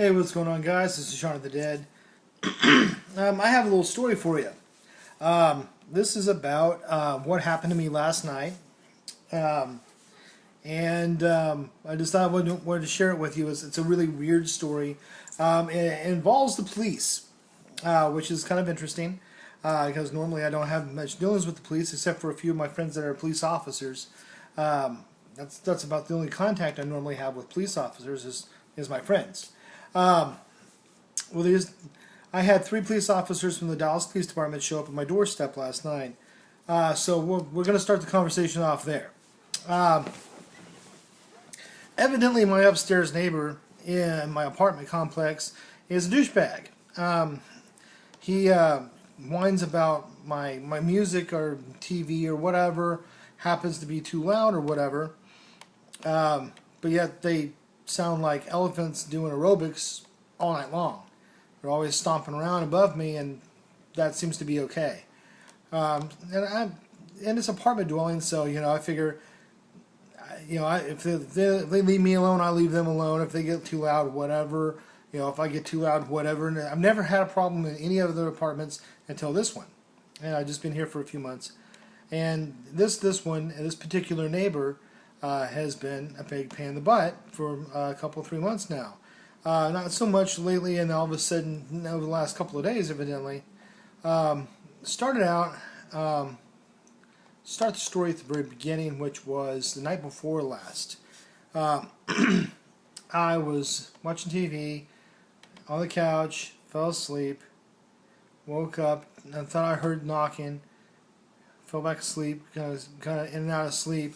Hey, what's going on, guys? This is Shaun of the Dead. I have a little story for you. This is about what happened to me last night, and I just thought I wanted to share it with you. It's a really weird story. It involves the police, which is kind of interesting because normally I don't have much dealings with the police except for a few of my friends that are police officers. That's about the only contact I normally have with police officers is my friends. I had 3 police officers from the Dallas Police Department show up at my doorstep last night. So we're going to start the conversation off there. Evidently, my upstairs neighbor in my apartment complex is a douchebag. He whines about my music or TV or whatever happens to be too loud or whatever. But yet they sound like elephants doing aerobics all night long. They're always stomping around above me, and that seems to be okay. And it's an apartment dwelling, so I figure, if they leave me alone, I leave them alone. If they get too loud, whatever. If I get too loud, whatever. And I've never had a problem in any other apartments until this one, and I've just been here for a few months. And this particular neighbor has been a big pain in the butt for a couple, 3 months now. Not so much lately, and all of a sudden, over the last couple of days, evidently. Start the story at the very beginning, which was the night before last. I was watching TV on the couch, fell asleep, woke up, and thought I heard knocking, fell back asleep, kind of in and out of sleep.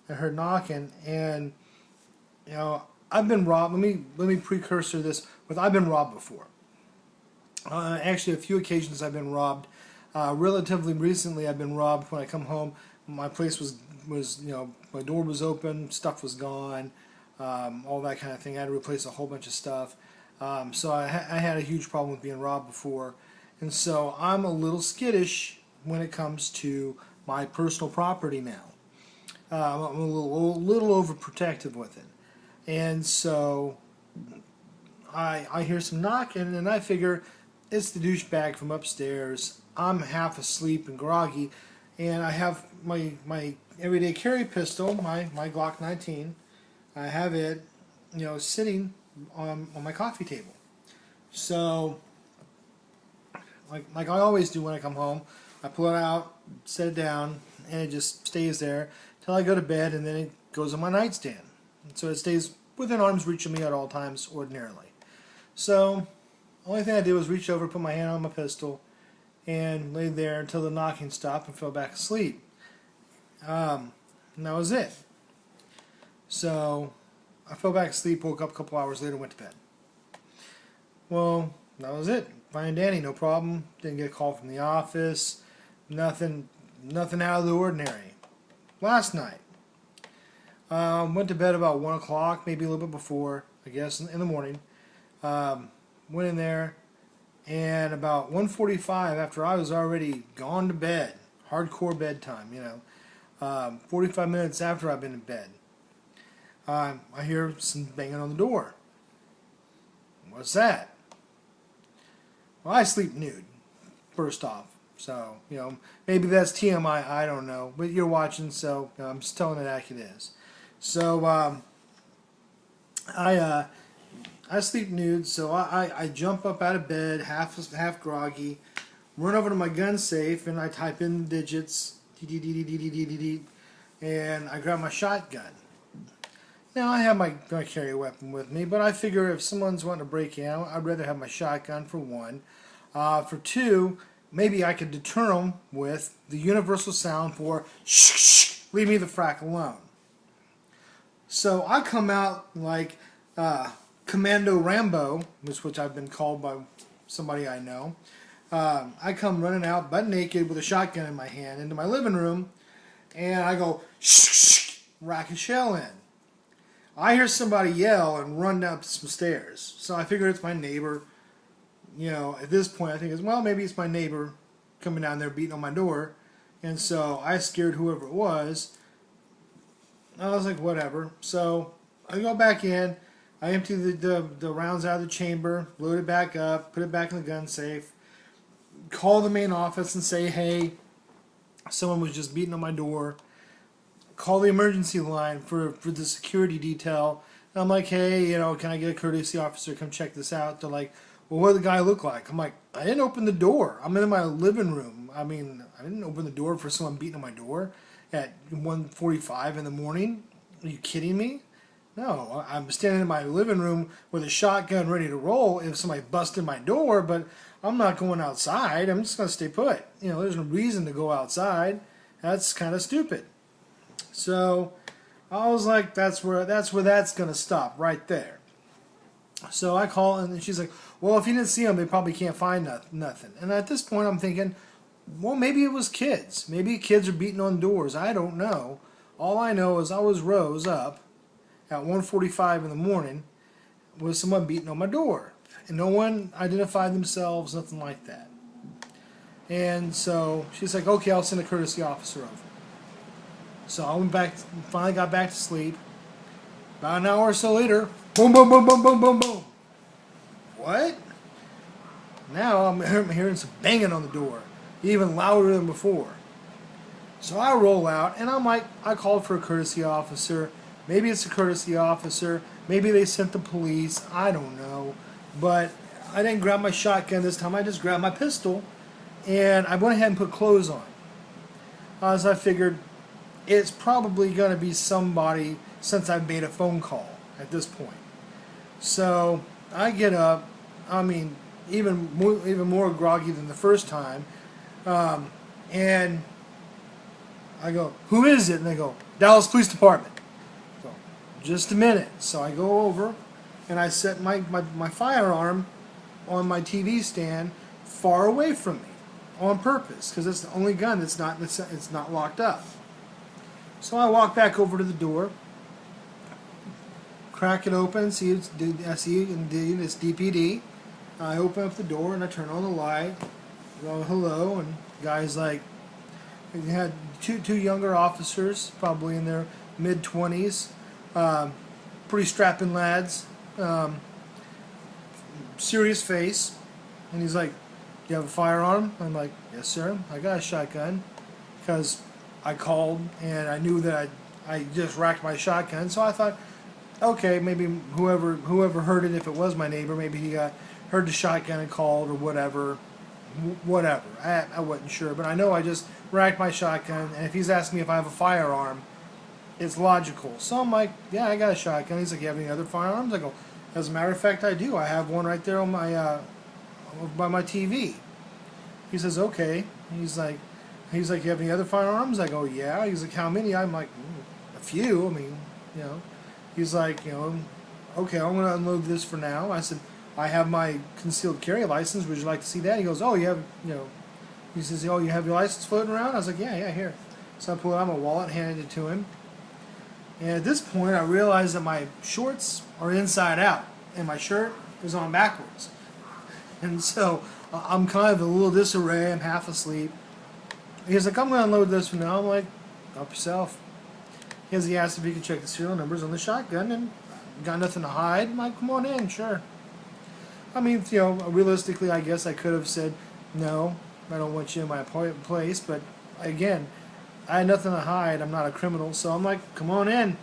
I heard knocking, and I've been robbed. Let me precursor this with I've been robbed before. Actually, a few occasions I've been robbed. Relatively recently, I've been robbed when I come home. My place was my door was open, stuff was gone, all that kind of thing. I had to replace a whole bunch of stuff. So I had a huge problem with being robbed before, and so I'm a little skittish when it comes to my personal property now. I'm a little overprotective with it. And so I hear some knocking, and I figure it's the douchebag from upstairs. I'm half asleep and groggy, and I have my everyday carry pistol, my Glock 19. I have it, sitting on my coffee table. So, like I always do when I come home, I pull it out, set it down, and it just stays there till I go to bed, and then it goes on my nightstand. So it stays within arm's reach of me at all times ordinarily. So the only thing I did was reach over, put my hand on my pistol, and laid there until the knocking stopped and fell back asleep. And that was it. So I fell back asleep, woke up a couple hours later, went to bed. Well, that was it. Fine and dandy, no problem. Didn't get a call from the office. Nothing out of the ordinary. Last night, went to bed about 1 o'clock, maybe a little bit before, I guess, in the morning. Went in there, and about 1:45, after I was already gone to bed, hardcore bedtime, 45 minutes after I've been in bed, I hear some banging on the door. What's that? Well, I sleep nude, first off. So, maybe that's TMI, I don't know. But you're watching, so I'm just telling it like it is. So, I sleep nude, so I jump up out of bed, half groggy, run over to my gun safe, and I type in the digits, and I grab my shotgun. Now, I have my carry weapon with me, but I figure if someone's wanting to break in, I'd rather have my shotgun for one. For two, maybe I could deter them with the universal sound for shh, shh, leave me the frack alone. So I come out like Commando Rambo, which I've been called by somebody I know. I come running out butt naked with a shotgun in my hand into my living room, and I go shh, shh, rack a shell in. I hear somebody yell and run up some stairs. So I figure it's my neighbor. At this point I think maybe it's my neighbor coming down there beating on my door. And so I scared whoever it was. I was like, whatever. So I go back in. I empty the rounds out of the chamber, load it back up, put it back in the gun safe, call the main office and say, hey, someone was just beating on my door. Call the emergency line for the security detail. And I'm like, hey, can I get a courtesy officer to come check this out? They're like, well, what did the guy look like? I'm like, I didn't open the door. I'm in my living room. I mean, I didn't open the door for someone beating on my door at 1:45 in the morning. Are you kidding me? No, I'm standing in my living room with a shotgun ready to roll if somebody busted my door, but I'm not going outside. I'm just going to stay put. There's no reason to go outside. That's kind of stupid. So I was like, that's where that's going to stop right there. So I call, and she's like, well, if you didn't see them, they probably can't find nothing. And at this point, I'm thinking, well, maybe it was kids. Maybe kids are beating on doors. I don't know. All I know is I was rose up at 1:45 in the morning with someone beating on my door. And no one identified themselves, nothing like that. And so she's like, okay, I'll send a courtesy officer over. So I went back, finally got back to sleep. About an hour or so later, boom, boom, boom, boom, boom, boom, boom. What? Now I'm hearing some banging on the door, even louder than before. So I roll out, and I'm like, I called for a courtesy officer. Maybe it's a courtesy officer. Maybe they sent the police. I don't know. But I didn't grab my shotgun this time. I just grabbed my pistol, and I went ahead and put clothes on. As I figured, it's probably going to be somebody since I've made a phone call at this point. So I get up. I mean, even more groggy than the first time. And I go, who is it? And they go, Dallas Police Department. So, just a minute. So I go over and I set my firearm on my TV stand far away from me on purpose because it's the only gun that's not locked up. So I walk back over to the door, crack it open, I see indeed it's DPD. I open up the door and I turn on the light, go hello, and the guy's like, we had two younger officers, probably in their mid-20s, pretty strapping lads, serious face, and he's like, do you have a firearm? I'm like, yes sir, I got a shotgun, because I called and I knew that I just racked my shotgun, so I thought, okay, maybe whoever heard it, if it was my neighbor, maybe he heard the shotgun and called or whatever. I wasn't sure, but I know I just racked my shotgun, and if he's asking me if I have a firearm, it's logical. So I'm like, yeah, I got a shotgun. He's like, you have any other firearms? I go, as a matter of fact, I do. I have one right there on my by my TV. He says, okay. He's like, you have any other firearms? I go, yeah. He's like, how many? I'm like, a few. I mean, He's like, okay, I'm going to unload this for now. I said, I have my concealed carry license. Would you like to see that? He goes, oh, you have, he says, oh, you have your license floating around? I was like, yeah, here. So I pulled out my wallet, handed it to him. And at this point, I realized that my shorts are inside out, and my shirt is on backwards. And so I'm kind of in a little disarray. I'm half asleep. He's like, I'm going to unload this for now. I'm like, help yourself. He asked if he could check the serial numbers on the shotgun, and got nothing to hide. I'm like, come on in, sure. I mean, realistically, I guess I could have said, no, I don't want you in my place, but again, I had nothing to hide. I'm not a criminal, so I'm like, come on in.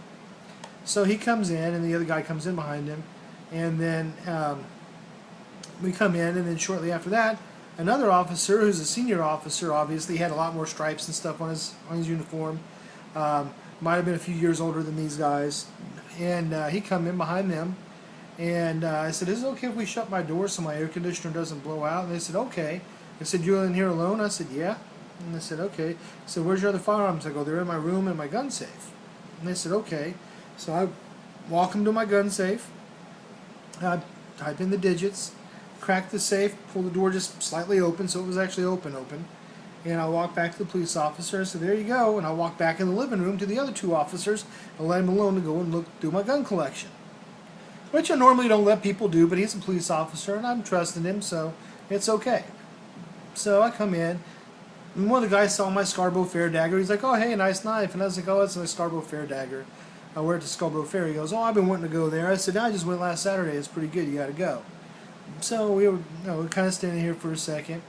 So he comes in, and the other guy comes in behind him, and then we come in, and then shortly after that, another officer, who's a senior officer, obviously, had a lot more stripes and stuff on his uniform. Might have been a few years older than these guys, and he come in behind them, and I said, is it okay if we shut my door so my air conditioner doesn't blow out? And they said, okay. I said, you're in here alone? I said, yeah. And they said, okay. I said, where's your other firearms? I go, they're in my room in my gun safe. And they said, okay. So I walk them to my gun safe, I type in the digits, crack the safe, pull the door just slightly open, so it was actually open. And I walk back to the police officer, so there you go, and I walk back in the living room to the other two officers and let him alone to go and look through my gun collection. Which I normally don't let people do, but he's a police officer, and I'm trusting him, so it's okay. So I come in, and one of the guys saw my Scarborough Fair dagger. He's like, oh, hey, nice knife. And I was like, oh, it's a Scarborough Fair dagger. we're at the Scarborough Fair. He goes, oh, I've been wanting to go there. I said, I just went last Saturday. It's pretty good. You got to go. So we were, we're kind of standing here for a second,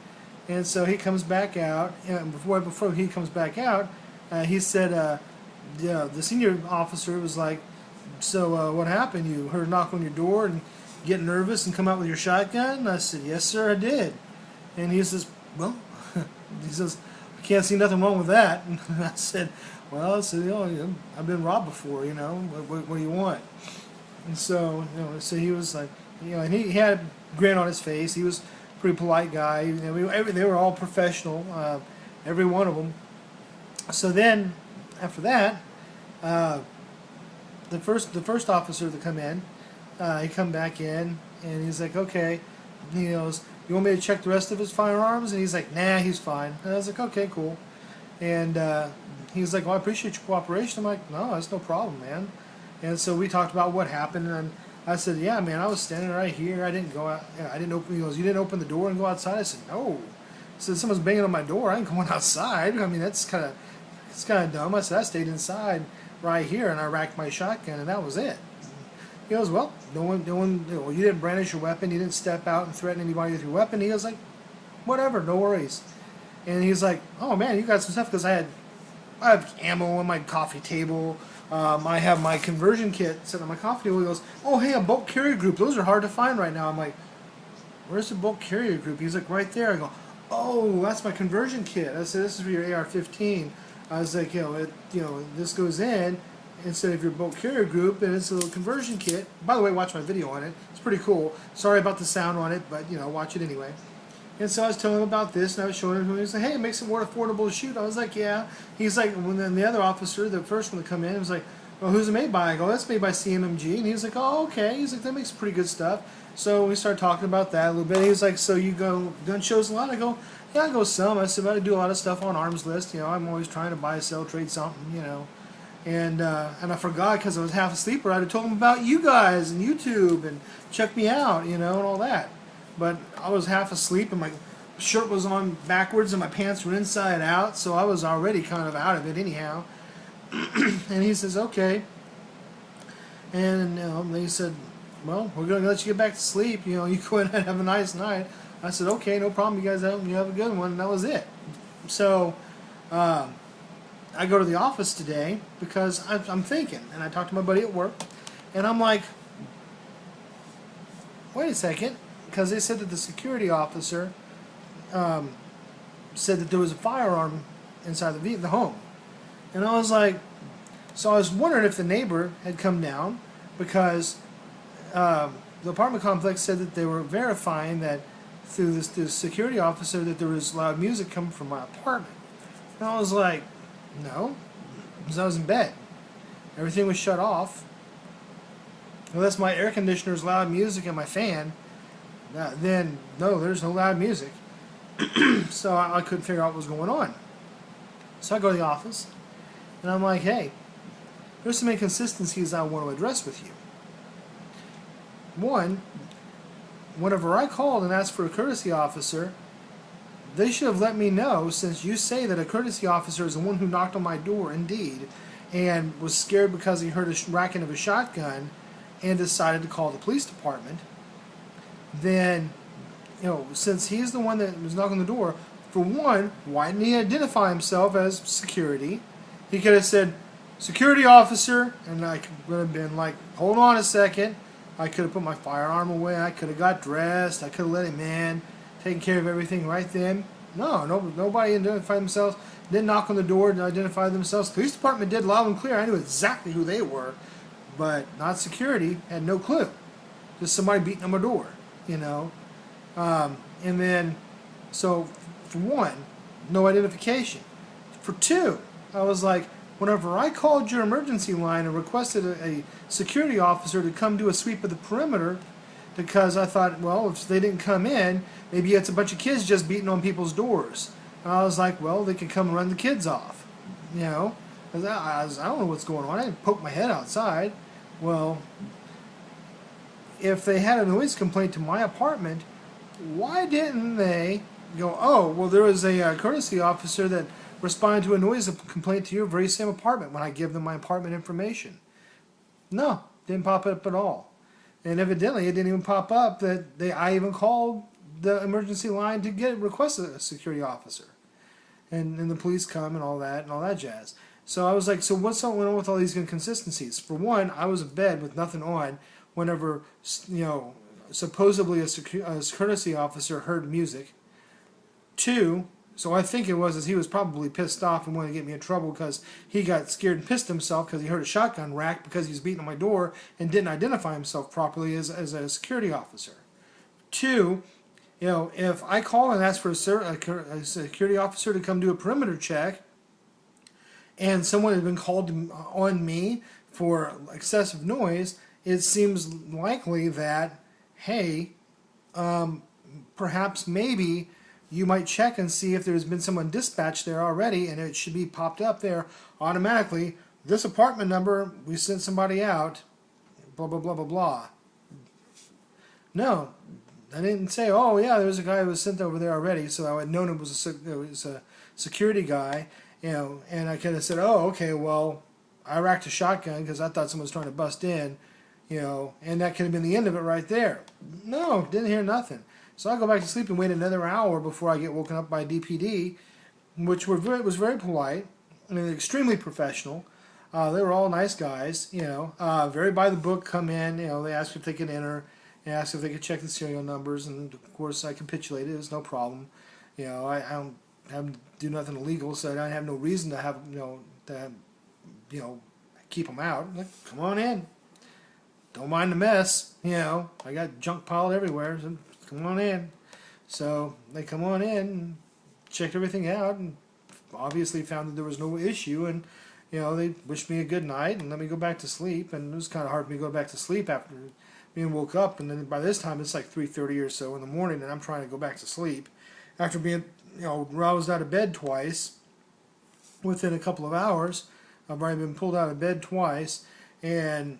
and so he comes back out. And before he comes back out, he said, the senior officer was like, so what happened? You heard a knock on your door and get nervous and come out with your shotgun? And I said, yes, sir, I did. And he says, well, he says, I can't see nothing wrong with that. And I said, well, I said, I've been robbed before, what do you want? And so, so he was like, and he had a grin on his face. He was a pretty polite guy. They were all professional, every one of them. So then, after that, the first officer to come in, he come back in, and he's like, okay, he goes, you want me to check the rest of his firearms? And he's like, nah, he's fine. And I was like, okay, cool. And he was like, well, I appreciate your cooperation. I'm like, no, that's no problem, man. And so we talked about what happened, and I said, yeah, man, I was standing right here. I didn't go out. I didn't open. He goes, you didn't open the door and go outside? I said, no. He said, someone's banging on my door. I ain't going outside. I mean, it's kind of dumb. I said, I stayed inside right here, and I racked my shotgun, and that was it. He goes, well, no one, you didn't brandish your weapon. You didn't step out and threaten anybody with your weapon. He was like, whatever, no worries. And he's like, oh, man, you got some stuff, because I have ammo on my coffee table. I have my conversion kit sitting on my coffee table. He goes, oh, hey, a bulk carrier group. Those are hard to find right now. I'm like, where's the bulk carrier group? He's like, right there. I go, oh, that's my conversion kit. I said, this is for your AR-15. I was like, this goes in instead of your bulk carrier group, and it's a little conversion kit. By the way, watch my video on it. It's pretty cool. Sorry about the sound on it, but, watch it anyway. And so I was telling him about this, and I was showing him, he was like, hey, it makes it more affordable to shoot. I was like, yeah. He's like, when then the other officer, the first one to come in, was like, well, who's it made by? I go, that's made by CMMG. And he was like, oh, okay. He's like, that makes pretty good stuff. So we started talking about that a little bit. He was like, so you go gun shows a lot? I go, yeah, I go some. I said, I do a lot of stuff on Arms List. I'm always trying to buy, sell, trade something, And I forgot because I was half asleep, or I'd have told him about you guys and YouTube and check me out, and all that. But I was half asleep, and my shirt was on backwards, and my pants were inside out, so I was already kind of out of it anyhow. And he says, okay. And they said, well, we're going to let you get back to sleep. You go ahead and have a nice night. I said, okay, no problem. You guys have a good one. And that was it. So I go to the office today because I'm thinking, and I talked to my buddy at work, and I'm like, wait a second, because they said that the security officer said that there was a firearm inside the home. And I was like, so I was wondering if the neighbor had come down, because the apartment complex said that they were verifying that through this security officer that there was loud music coming from my apartment. And I was like, no, because I was in bed. Everything was shut off. Unless my air conditioner's loud music and my fan, then no, there's no loud music. So I couldn't figure out what was going on. So I go to the office, and I'm like, hey, there's some inconsistencies I want to address with you. One, whenever I called and asked for a courtesy officer, they should have let me know, since you say that a courtesy officer is the one who knocked on my door, indeed, and was scared because he heard a racking of a shotgun and decided to call the police department. Then, since he's the one that was knocking on the door, for one, why didn't he identify himself as security? He could have said, security officer, and I could have been like, hold on a second. I could have put my firearm away. I could have got dressed. I could have let him in, taken care of everything right then. No, nobody identified themselves. Didn't knock on the door, didn't identify themselves. Police department did loud and clear. I knew exactly who they were, but not security. Had no clue. Just somebody beating on my door, And then, so for one, no identification. For two, I was like, whenever I called your emergency line and requested a security officer to come do a sweep of the perimeter, because I thought, well, if they didn't come in, maybe it's a bunch of kids just beating on people's doors. And I was like, well, they could come and run the kids off. 'Cause I don't know what's going on. I didn't poke my head outside. Well, if they had a noise complaint to my apartment, why didn't they go, oh, well, there was a courtesy officer that responded to a noise complaint to your very same apartment when I give them my apartment information? No, didn't pop up at all. And evidently, it didn't even pop up that I even called the emergency line to request a security officer, and the police come and all that jazz. So I was like, so what's going on with all these inconsistencies? For one, I was in bed with nothing on whenever, supposedly a courtesy officer heard music. Two, so I think it was as he was probably pissed off and wanted to get me in trouble because he got scared and pissed himself because he heard a shotgun rack because he was beating on my door and didn't identify himself properly as a security officer. Two, if I call and ask for a security officer to come do a perimeter check, and someone had been called on me for excessive noise, it seems likely that, hey, perhaps maybe you might check and see if there's been someone dispatched there already, and it should be popped up there automatically. This apartment number, we sent somebody out, blah, blah, blah, blah, blah. No, I didn't say, oh, yeah, there was a guy who was sent over there already, so I had known it was a security guy. And I could have said, oh, okay, well, I racked a shotgun because I thought someone was trying to bust in, and that could have been the end of it right there. No, didn't hear nothing. So I go back to sleep and wait another hour before I get woken up by DPD, which was very polite and extremely professional. They were all nice guys, very by the book, come in, they asked if they could enter, they asked if they could check the serial numbers, and of course I capitulated, it was no problem. I don't have to do nothing illegal, so I have no reason to have keep them out. Like, come on in, don't mind the mess. I got junk piled everywhere, so come on in. So they come on in, and checked everything out, and obviously found that there was no issue, and they wished me a good night and let me go back to sleep. And it was kind of hard for me to go back to sleep after being woke up, and then by this time it's like 3:30 or so in the morning, and I'm trying to go back to sleep after being roused out of bed twice within a couple of hours. I've already been pulled out of bed twice, and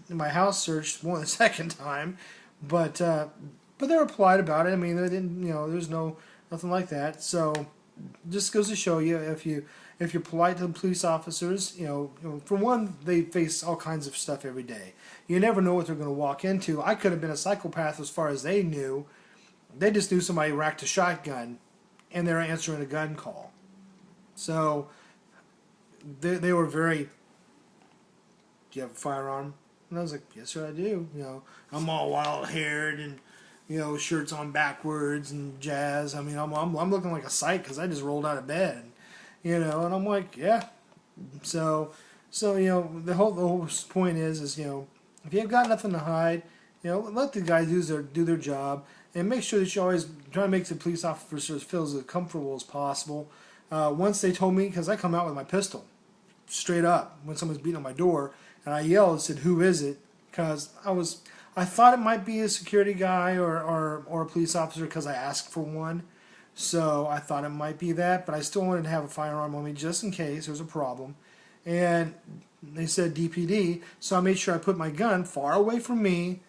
my house searched the second time, but they were polite about it. I mean, they didn't, there's nothing like that. So just goes to show you, if you're polite to the police officers, for one, they face all kinds of stuff every day. You never know what they're going to walk into. I could have been a psychopath as far as they knew. They just knew somebody racked a shotgun, and they're answering a gun call. So they were very, do you have a firearm? And I was like, yes, sir, I do. I'm all wild-haired and, shirts on backwards and jazz. I mean, I'm looking like a psych because I just rolled out of bed, and I'm like, yeah. So the whole point is if you've got nothing to hide, let the guys do their job. And make sure that you always try to make the police officers feel as comfortable as possible. Once they told me, because I come out with my pistol, straight up, when someone's beating on my door, and I yelled and said, who is it? Because I thought it might be a security guy or a police officer because I asked for one. So I thought it might be that, but I still wanted to have a firearm on me just in case there was a problem. And they said DPD, so I made sure I put my gun far away from me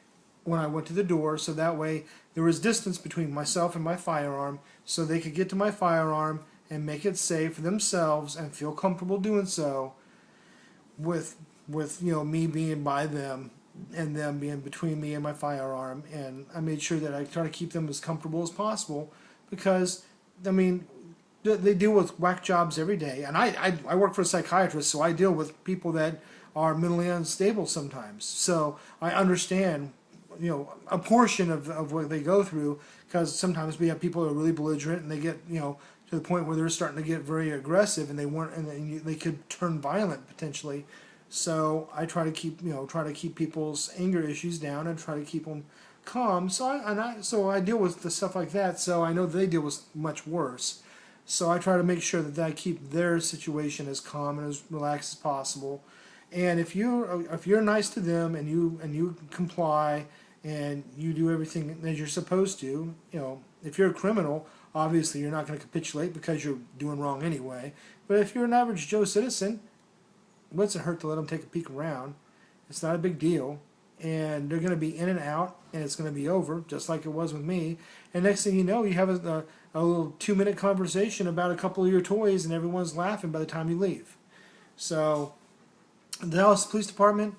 when I went to the door, so that way there was distance between myself and my firearm, so they could get to my firearm and make it safe for themselves and feel comfortable doing so with me being by them and them being between me and my firearm. And I made sure that I try to keep them as comfortable as possible because, I mean, they deal with whack jobs every day. And I work for a psychiatrist, so I deal with people that are mentally unstable sometimes. So I understand a portion of what they go through, because sometimes we have people that are really belligerent and they get, to the point where they're starting to get very aggressive and they could turn violent potentially. So I try to keep people's anger issues down and try to keep them calm. So I deal with the stuff like that. So I know they deal with much worse. So I try to make sure that I keep their situation as calm and as relaxed as possible. And if you're nice to them and you comply and you do everything as you're supposed to, if you're a criminal, obviously you're not going to capitulate because you're doing wrong anyway. But if you're an average Joe citizen, what's it hurt to let them take a peek around? It's not a big deal. And they're going to be in and out, and it's going to be over, just like it was with me. And next thing you know, you have a little 2-minute conversation about a couple of your toys, and everyone's laughing by the time you leave. So The Dallas Police Department,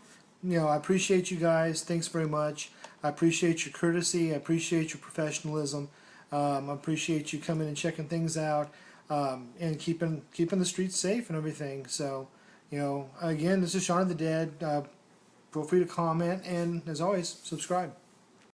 I appreciate you guys. Thanks very much. I appreciate your courtesy. I appreciate your professionalism. I appreciate you coming and checking things out, and keeping the streets safe and everything. So, again, this is Shaun of the Dead. Feel free to comment, and as always, subscribe.